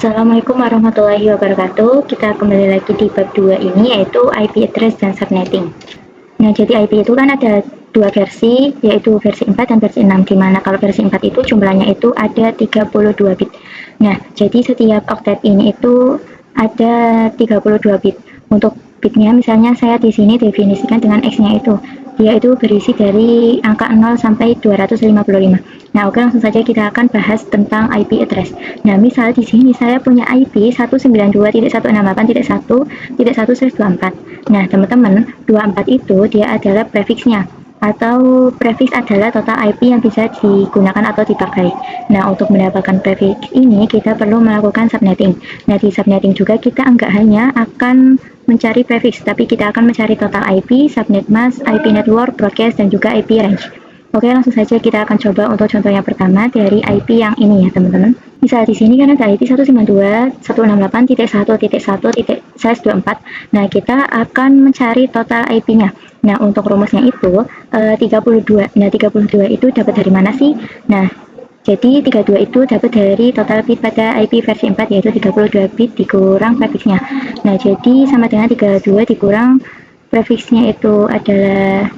Assalamualaikum warahmatullahi wabarakatuh. Kita kembali lagi di bab 2 ini, yaitu IP address dan subnetting. Nah, jadi IP itu kan ada dua versi, yaitu versi 4 dan versi 6, dimana kalau versi 4 itu jumlahnya itu ada 32 bit. Nah, jadi setiap oktet ini itu ada 32 bit. Untuk bitnya misalnya saya di sini definisikan dengan X-nya itu. Dia itu berisi dari angka 0 sampai 255. Nah, oke, langsung saja kita akan bahas tentang IP address. Nah, misal di sini saya punya IP 192.168.1.1/24. Nah, teman-teman, 24 itu dia adalah prefiksnya, atau prefiks adalah total IP yang bisa digunakan atau dipakai. Nah, untuk mendapatkan prefiks ini kita perlu melakukan subnetting. Nah, di subnetting juga kita enggak hanya akan mencari prefiks, tapi kita akan mencari total IP, subnet mask, IP network, broadcast, dan juga IP range. Oke, langsung saja kita akan coba untuk contoh yang pertama dari IP yang ini ya, teman-teman. Misal di sini kan ada IP 192.168.1.1/24. Nah, kita akan mencari total IP-nya. Nah, untuk rumusnya itu 32. Nah, 32 itu dapat dari mana sih? Nah, jadi 32 itu dapat dari total bit pada IP versi 4, yaitu 32 bit dikurang prefiksnya. Nah, jadi sama dengan 32 dikurang prefiksnya itu adalah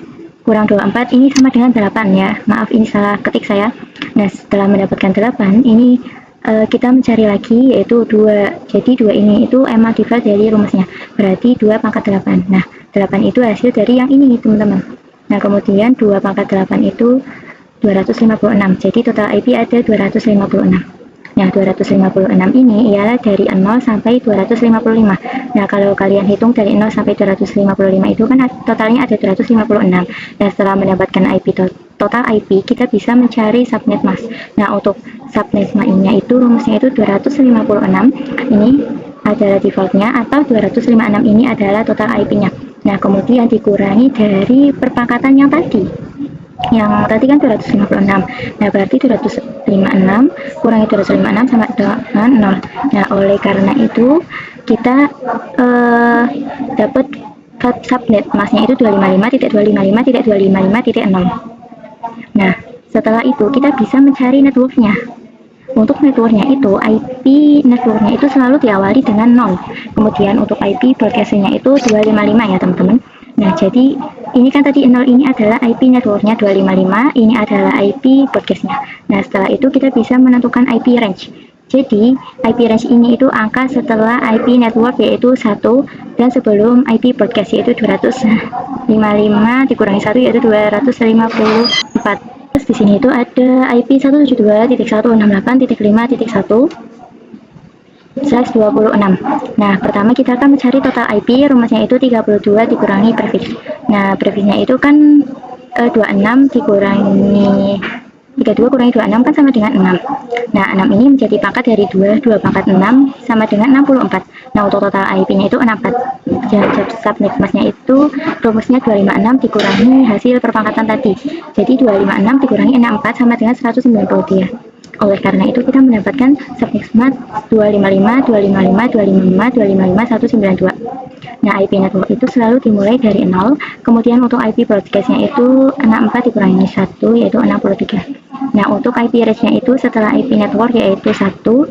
kurang 24, ini sama dengan 8 ya. Maaf, ini salah ketik saya. Nah, setelah mendapatkan 8, ini kita mencari lagi, yaitu 2. Jadi 2 ini itu emang divide dari rumusnya, berarti 2 pangkat 8. Nah, 8 itu hasil dari yang ini, teman-teman. Nah, kemudian 2 pangkat 8 itu 256. Jadi total IP ada 256. Nah, 256 ini ialah dari 0 sampai 255. Nah, kalau kalian hitung dari 0 sampai 255 itu kan totalnya ada 256. Nah, setelah mendapatkan IP total IP, kita bisa mencari subnet mask. Nah, untuk subnet mask-nya itu rumusnya itu 256. Ini adalah defaultnya, atau 256 ini adalah total IP-nya. Nah, kemudian dikurangi dari perpangkatan yang tadi. Yang tadi kan 256. Nah, berarti 256 kurangi 256 sama dengan 0. Nah, oleh karena itu kita dapat subnet masknya itu 255.255.255.0. Nah, setelah itu kita bisa mencari networknya. Untuk networknya itu, IP networknya itu selalu diawali dengan 0. Kemudian untuk IP broadcastnya itu 255 ya, teman-teman. Nah, jadi ini kan tadi 0 ini adalah IP networknya 255, ini adalah IP broadcastnya. Nah, setelah itu kita bisa menentukan IP range. Jadi, IP range ini itu angka setelah IP network, yaitu 1, dan sebelum IP broadcast, yaitu 255 dikurangi 1, yaitu 254. Terus di sini itu ada IP 172.168.5.1/26. Nah, pertama kita akan mencari total IP, rumusnya itu 32 dikurangi prefiks. Nah, prefiksnya itu kan 26 dikurangi 32 kurangi 26 kan sama dengan 6. Nah, 6 ini menjadi pangkat dari 2 pangkat 6 sama dengan 64. Nah, untuk total IP-nya itu 64. Subnet masknya itu rumusnya 256 dikurangi hasil perpangkatan tadi. Jadi 256 dikurangi 64 sama dengan 193. Oleh karena itu kita mendapatkan subnet mask 255, 255, 255, 255, 192. Nah, IP network itu selalu dimulai dari 0, kemudian untuk IP broadcastnya itu 64 dikurangi 1, yaitu 63. Nah, untuk IP range-nya itu setelah IP network, yaitu 1,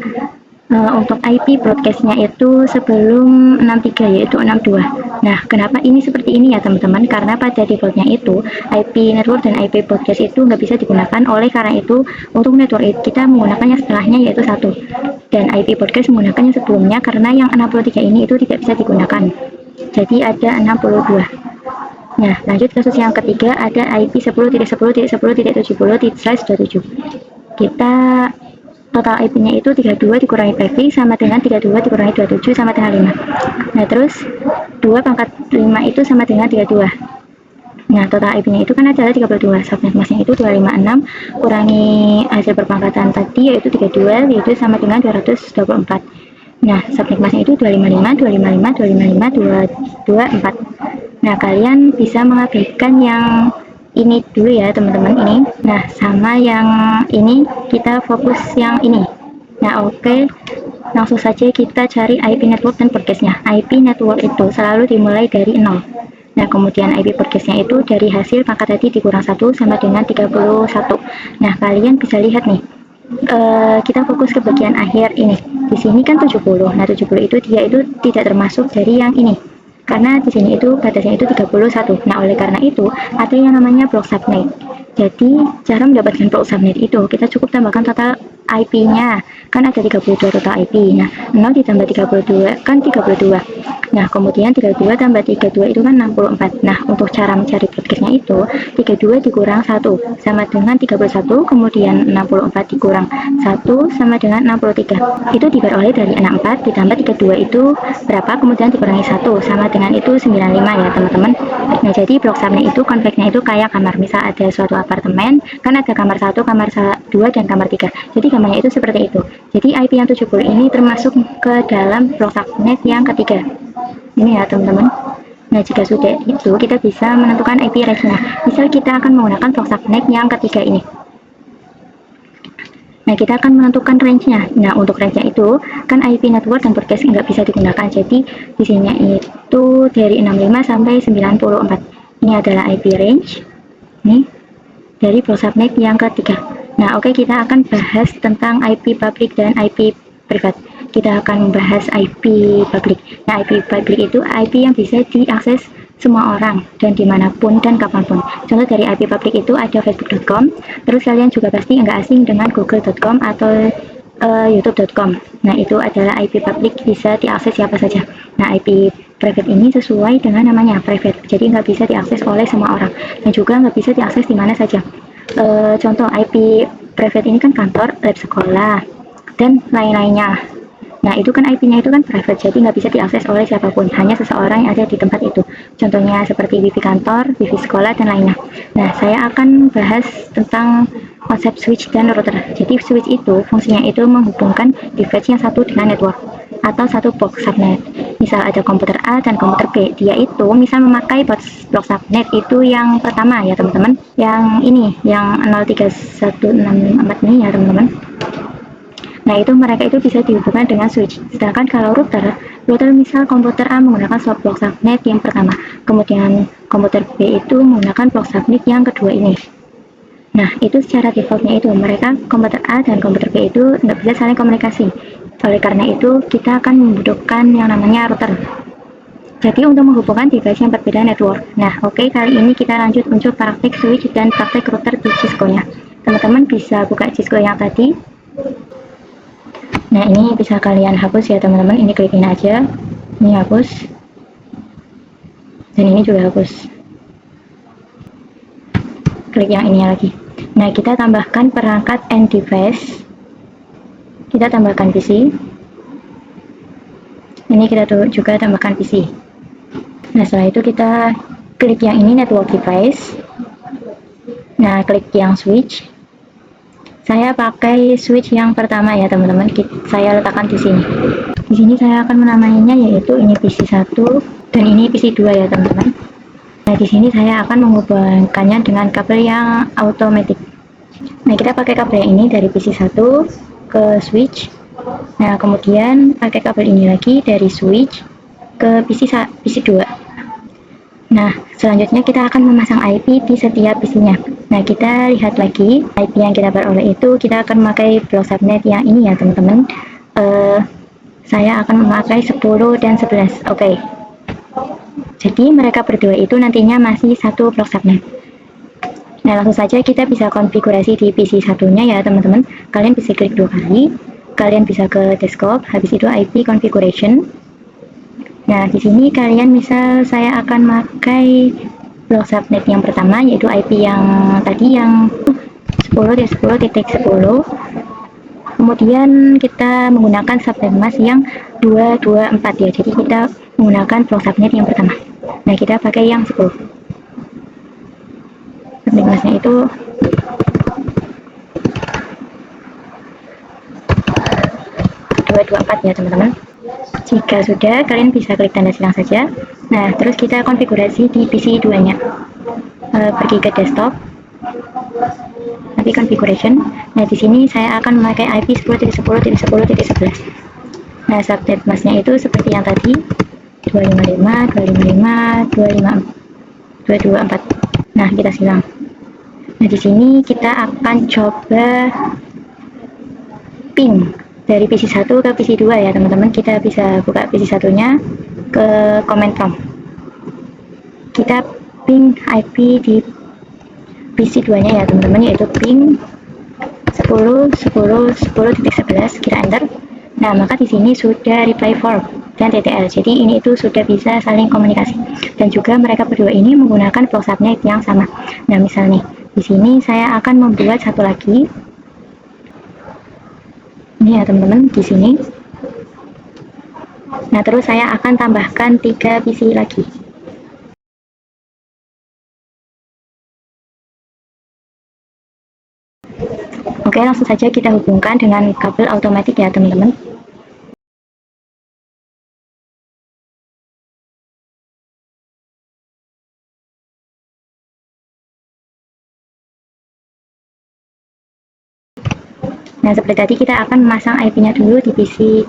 untuk IP broadcastnya itu sebelum 63, yaitu 62. Nah, kenapa ini seperti ini ya, teman-teman? Karena pada defaultnya itu IP network dan IP broadcast itu nggak bisa digunakan. Oleh karena itu, untuk network kita menggunakan yang setelahnya, yaitu 1, dan IP broadcast menggunakan yang sebelumnya, karena yang 63 ini itu tidak bisa digunakan. Jadi ada 62. Nah, lanjut kasus yang ketiga, ada IP 10.10.10.70/27. Kita total IP-nya itu 32 dikurangi prefiks sama dengan 32 dikurangi 27 sama dengan 5. Nah, terus 2 pangkat 5 itu sama dengan 32. Nah, total IP-nya itu kan adalah 32. Subnet masknya itu 256 kurangi hasil perpangkatan tadi, yaitu 32, yaitu sama dengan 224. Nah, subnet masknya itu 255, 255, 255, 224. Nah, kalian bisa mengabaikan yang ini dulu ya, teman-teman, ini. Nah, sama yang ini kita fokus yang ini. Nah, oke, langsung saja kita cari IP network dan broadcastnya. IP network itu selalu dimulai dari 0. Nah, kemudian IP broadcastnya itu dari hasil pangkat tadi dikurang 1 sama dengan 31. Nah, kalian bisa lihat nih, kita fokus ke bagian akhir ini. di sini kan 70. Nah, 70 itu dia itu tidak termasuk dari yang ini. Karena di sini itu batasnya itu 31. Nah, oleh karena itu ada yang namanya block subnet. Jadi, cara mendapatkan block subnet itu kita cukup tambahkan total IP-nya. Kan ada 32 total IP. Nah, 0 ditambah 32 kan 32. Nah, kemudian 32 tambah 32 itu kan 64. Nah, untuk cara mencari broadcast-nya itu 32 dikurang 1 sama dengan 31, kemudian 64 dikurang 1 sama dengan 63. Itu diperoleh dari 64 ditambah 32 itu berapa, kemudian dikurangi 1 sama dengan itu 95 ya teman-teman. Nah, jadi block subnet itu konfliknya itu kayak kamar. Misal ada suatu apartemen, kan ada kamar 1, kamar 2, dan kamar 3. Jadi gambarnya itu seperti itu. Jadi IP yang 70 ini termasuk ke dalam block subnet yang ketiga. Ini ya teman-teman. Nah, jika sudah itu kita bisa menentukan IP range-nya. Misal kita akan menggunakan block subnet yang ketiga ini. Nah, kita akan menentukan range-nya. Nah, untuk range-nya itu kan IP network dan broadcast nggak bisa digunakan. Jadi di sini itu dari 65 sampai 94. Ini adalah IP range. Nih, dari block subnet yang ketiga. Nah, oke, kita akan bahas tentang IP public dan IP privat. Kita akan membahas IP public. Nah, IP public itu IP yang bisa diakses semua orang dan dimanapun dan kapanpun. Contoh dari IP public itu ada facebook.com, terus kalian juga pasti nggak asing dengan google.com atau youtube.com. Nah, itu adalah IP public, bisa diakses siapa saja. Nah, IP private ini sesuai dengan namanya, private, jadi nggak bisa diakses oleh semua orang dan juga nggak bisa diakses di mana saja. Contoh IP private ini kan kantor, lab sekolah, dan lain-lainnya. Nah, itu kan IP-nya itu kan private, jadi nggak bisa diakses oleh siapapun, hanya seseorang yang ada di tempat itu. Contohnya seperti wifi kantor, wifi sekolah, dan lainnya. Nah, saya akan bahas tentang konsep switch dan router. Jadi switch itu fungsinya itu menghubungkan device yang satu dengan network atau satu box subnet. Misal ada komputer A dan komputer B, dia itu misal memakai box subnet itu yang pertama ya teman-teman, yang ini, yang 03164 ini ya teman-teman. Nah, itu mereka itu bisa dihubungkan dengan switch. Sedangkan kalau router misal komputer A menggunakan block subnet yang pertama, kemudian komputer B itu menggunakan block subnet yang kedua ini. Nah, itu secara defaultnya itu mereka komputer A dan komputer B itu nggak bisa saling komunikasi. Oleh karena itu, kita akan membutuhkan yang namanya router. Jadi untuk menghubungkan device yang berbeda network. Nah, oke, kali ini kita lanjut untuk praktik switch dan praktik router di Cisco-nya. Teman-teman bisa buka Cisco yang tadi. Nah, ini bisa kalian hapus ya teman-teman. Ini klikin aja, ini hapus, dan ini juga hapus. Klik yang ini lagi. Nah, kita tambahkan perangkat and device. Kita tambahkan PC. Ini kita juga tambahkan PC. Nah, setelah itu kita klik yang ini network device. Nah, klik yang switch. Saya pakai switch yang pertama ya teman-teman. Saya letakkan di sini. Di sini saya akan menamainya yaitu ini PC1 dan ini PC2 ya teman-teman. Nah, di sini saya akan menghubungkannya dengan kabel yang automatic. Nah, kita pakai kabel yang ini dari PC1 ke switch. Nah, kemudian pakai kabel ini lagi dari switch ke PC2. Nah, selanjutnya kita akan memasang IP di setiap PC-nya. Nah, kita lihat lagi IP yang kita peroleh itu kita akan memakai block subnet yang ini ya teman-teman. Saya akan memakai 10 dan 11. Oke. Jadi mereka berdua itu nantinya masih satu block subnet. Nah, langsung saja kita bisa konfigurasi di PC satunya ya teman-teman. Kalian bisa klik 2 kali. Kalian bisa ke desktop, habis itu IP configuration. Nah, di sini kalian misal saya akan pakai block subnet yang pertama yaitu IP yang tadi yang 10.10.10. Kemudian kita menggunakan subnet mask yang 224 ya. Jadi kita menggunakan block subnet yang pertama. Nah, kita pakai yang 10. Subnet masknya itu ya teman-teman. Jika sudah, kalian bisa klik tanda silang saja. Nah, terus kita konfigurasi di PC 2 nya. Pergi ke desktop, nanti configuration. Nah, di sini saya akan memakai IP 10.10.10.11. Nah, subnet masknya itu seperti yang tadi 255, 255, 254. Nah, kita silang. Nah, di sini kita akan coba ping dari PC 1 ke PC 2 ya teman-teman. Kita bisa buka PC satunya ke command prompt. Kita ping IP di PC 2-nya ya teman-teman, yaitu ping 10.10.10.11, kita enter. Nah, maka di sini sudah reply for dan TTL. Jadi ini itu sudah bisa saling komunikasi. Dan juga mereka berdua ini menggunakan block subnet yang sama. Nah, misal nih, di sini saya akan membuat satu lagi. Ini ya teman-teman, di sini. Nah, terus saya akan tambahkan 3 PC lagi. Oke, langsung saja kita hubungkan dengan kabel otomatis ya teman-teman. Nah, seperti tadi kita akan memasang IP-nya dulu di PC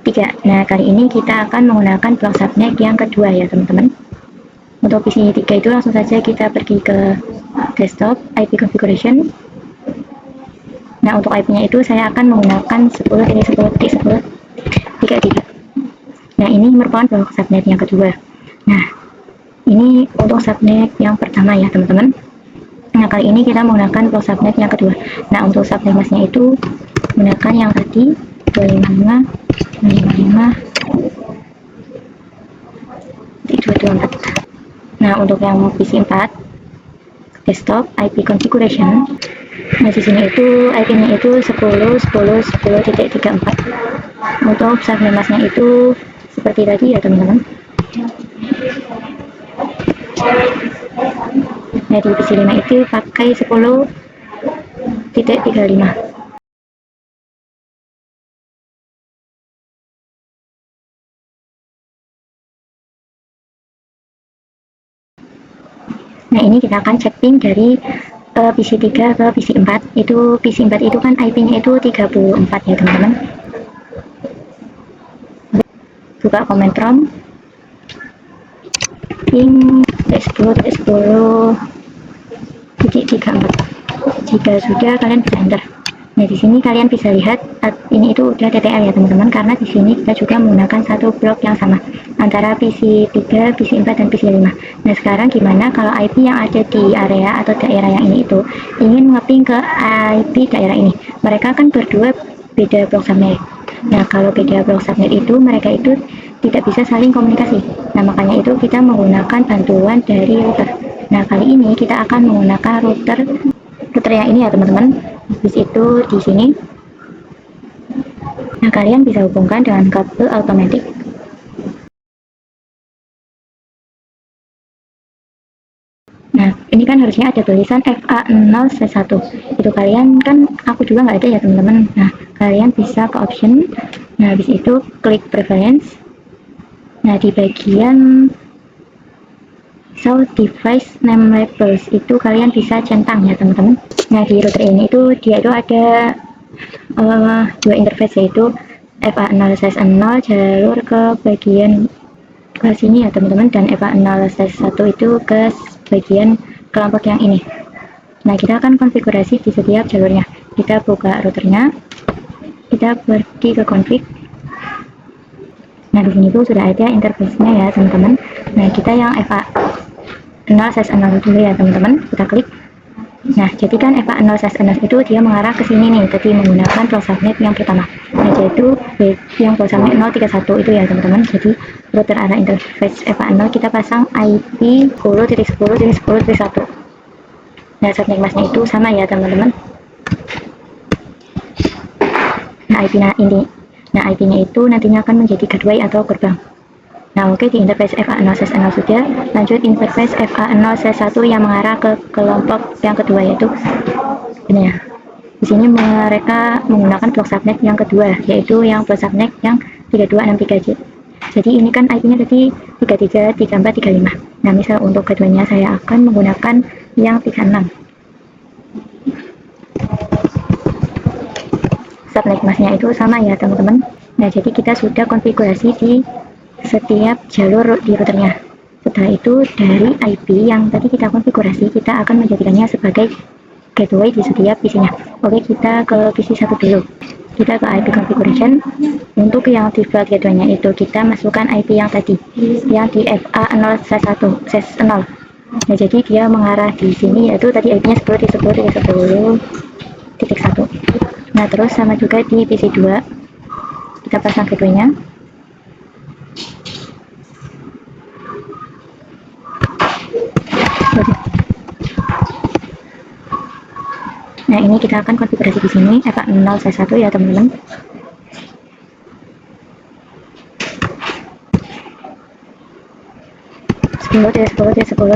3. Nah, kali ini kita akan menggunakan block subnet yang kedua ya teman-teman. Untuk PC 3 itu langsung saja kita pergi ke desktop, IP configuration. Nah, untuk IP-nya itu saya akan menggunakan 10.10.10.33. Nah, ini merupakan block subnet yang kedua. Nah, ini untuk subnet yang pertama ya teman-teman. Nah, kali ini kita menggunakan block subnet yang kedua. Nah, untuk subnet masnya itu menggunakan yang tadi 255 254. Nah, untuk yang PC 4 desktop IP configuration. Nah, di sini itu IP-nya itu 10.10.10.34. Untuk subnet masnya itu seperti tadi ya teman-teman. Nah, di PC 5 itu pakai 10.35. Nah, ini kita akan cek ping dari PC 3 ke PC 4. Itu PC 4 itu kan IP-nya itu 34 ya teman-teman. Buka command prompt, ping 10.10.34. Jika sudah, kalian bisa enter. Nah, di sini kalian bisa lihat ini itu udah TTL ya teman-teman, karena di sini kita juga menggunakan satu blok yang sama antara PC 3, PC 4, dan PC 5. Nah, sekarang gimana kalau IP yang ada di area atau daerah yang ini itu ingin ngeping ke IP daerah ini? Mereka kan berdua beda blok subnet. Nah, kalau beda blok subnet itu mereka itu tidak bisa saling komunikasi. Nah, makanya itu kita menggunakan bantuan dari router. Nah, kali ini kita akan menggunakan router yang ini ya teman-teman. Habis itu di sini. Nah, kalian bisa hubungkan dengan kabel otomatis. Nah, ini kan harusnya ada tulisan FA0C1. Itu kalian kan, aku juga nggak ada ya teman-teman. Nah, kalian bisa ke option. Nah, habis itu klik preference. Nah, di bagian show device name labels itu kalian bisa centang ya teman-teman. Nah, di router ini itu dia itu ada dua interface, yaitu FA0/0 jalur ke bagian ke sini ya teman-teman, dan FA0/1 itu ke bagian kelompok yang ini. Nah, kita akan konfigurasi di setiap jalurnya. Kita buka routernya, kita pergi ke config. Nah, di sini tuh sudah ada interface-nya ya teman-teman. Nah, kita yang FA0/0 dulu ya teman-teman, kita klik. Nah, jadi kan FA0/0 itu dia mengarah ke sini nih, jadi menggunakan block subnet yang pertama. Nah, yaitu yang block subnet 031 itu ya teman-teman. Jadi router arah interface FA0 kita pasang IP 10.10.10.1. Nah, subnet masnya itu sama ya teman-teman. Nah, IP-nya itu nantinya akan menjadi gateway atau gerbang. Nah, oke, di interface FA0/0 sudah. Lanjut interface FA0/1 yang mengarah ke kelompok yang kedua, yaitu ini ya. Di sini mereka menggunakan block subnet yang kedua, yaitu yang block subnet yang 3263J. Jadi ini kan IP-nya tadi 33, 34, 35. Nah, misal untuk keduanya saya akan menggunakan yang 36. Subnet masnya itu sama ya teman-teman. Nah, jadi kita sudah konfigurasi di setiap jalur di routernya. Setelah itu dari IP yang tadi kita konfigurasi, kita akan menjadikannya sebagai gateway di setiap PC-nya. Oke, kita ke PC 1 dulu. kita ke IP configuration. Untuk yang default gateway-nya itu kita masukkan IP yang tadi, yang di FA0/1/0. Nah, jadi dia mengarah di sini, yaitu tadi IP-nya 10.10.10.1. Nah, terus sama juga di PC2 kita pasang gateway-nya. Nah, ini kita akan konfigurasi di sini FA0/1 ya teman-teman.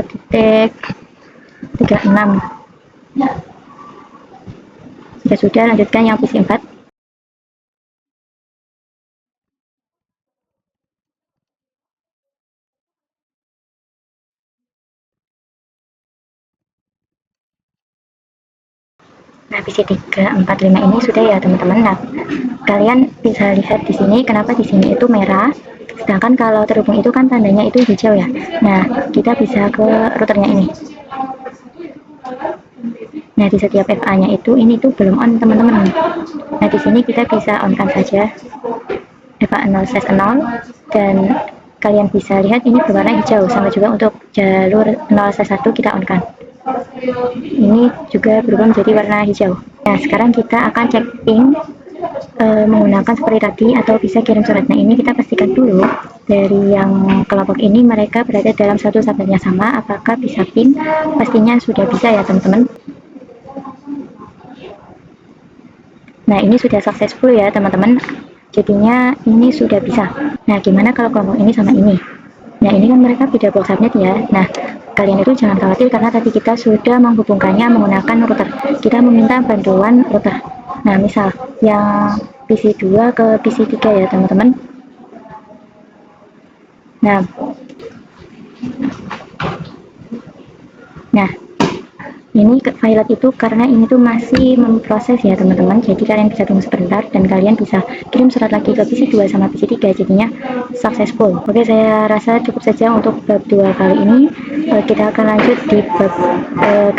Titik 36. Jika sudah, lanjutkan yang PC 4. Nah, PC 345 ini sudah ya teman-teman. Nah, kalian bisa lihat di sini kenapa di sini itu merah, sedangkan kalau terhubung itu kan tandanya itu hijau ya. Nah, kita bisa ke routernya ini. Nah, di setiap FA-nya itu ini tuh belum on teman-teman. Nah, di sini kita bisa on-kan saja FA0/0 dan kalian bisa lihat ini berwarna hijau. Sama juga untuk jalur 0/1 kita on-kan. Ini juga berubah menjadi warna hijau. Nah, sekarang kita akan cek ping menggunakan seperti tadi atau bisa kirim surat. Nah, ini kita pastikan dulu dari yang kelompok ini mereka berada dalam satu subnet yang sama, apakah bisa ping. Pastinya sudah bisa ya teman-teman. Nah, ini sudah successful ya teman-teman, jadinya ini sudah bisa. Nah, gimana kalau kelompok ini sama ini? Nah, ini kan mereka beda box subnet ya. Nah, kalian itu jangan khawatir karena tadi kita sudah menghubungkannya menggunakan router. Kita meminta bantuan router. Nah, misal yang PC2 ke PC3 ya teman-teman. Nah, ini violet itu karena ini tuh masih memproses ya teman-teman, jadi kalian bisa tunggu sebentar dan kalian bisa kirim surat lagi ke PC2 sama PC3, jadinya successful. Oke, saya rasa cukup saja untuk bab 2 kali ini. Kita akan lanjut di bab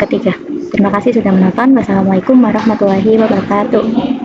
ketiga. Terima kasih sudah menonton. Wassalamualaikum warahmatullahi wabarakatuh.